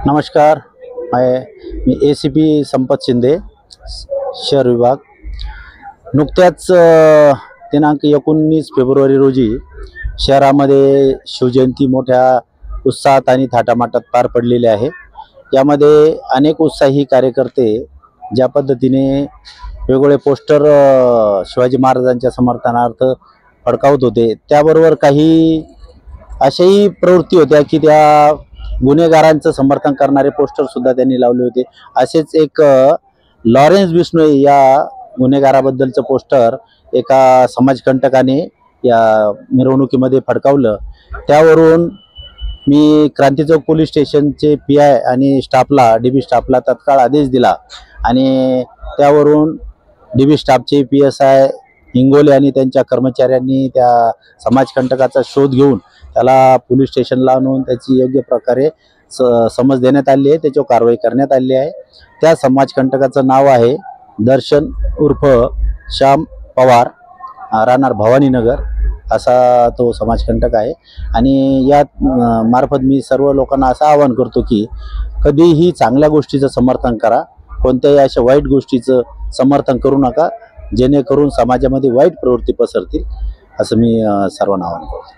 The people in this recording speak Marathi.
नमस्कार, मी ACP संपत शिंदे, शहर विभाग। नुकत्याच दिनांक 19 फेब्रुवारी रोजी शहरामध्ये शिवजयंती मोठ्या उत्साहात आणि थाटामाटात पार पडलेली आहे। यामध्ये अनेक उत्साही कार्यकर्ते ज्या पद्धतीने वेगवेगळे पोस्टर शिवाजी महाराजांच्या समर्थनार्थ फडकावत होते, त्याबरोबर काही अशाही प्रवृत्ती होत्या की त्या गुन्हेगारांचं समर्थन करणारे पोस्टर सुद्धा त्यांनी लावले होते। असेच एक लॉरेन्स बिश्नोई या गुन्हेगाराबद्दलचं पोस्टर एका समाजकंटकाने या मिरवणुकीमध्ये फडकावलं। त्यावरून मी क्रांती चौक पोलीस स्टेशनचे PI आणि स्टाफला DB स्टाफला तत्काळ आदेश दिला आणि त्यावरून DB स्टाफचे PSI हिंगोले आणि त्यांच्या कर्मचाऱ्यांनी त्या समाजकंटकाचा शोध घेऊन त्याला पोलीस स्टेशनला आणून त्याची योग्य प्रकारे समज देण्यात आली आहे, त्याच्यावर कारवाई करण्यात आली आहे। त्या समाजकंटकाचं नाव आहे दर्शन उर्फ श्याम पवार, राहणार भवानीनगर असा तो समाजकंटक आहे। आणि या मार्फत मी सर्व लोकांना असं आवाहन करतो की कधीही चांगल्या गोष्टीचं समर्थन करा, कोणत्याही अशा वाईट गोष्टीचं समर्थन करू नका, जेणेकरून समाजामध्ये वाईट प्रवृत्ती पसरतील, असं मी सर्वांना आवाहन करतो।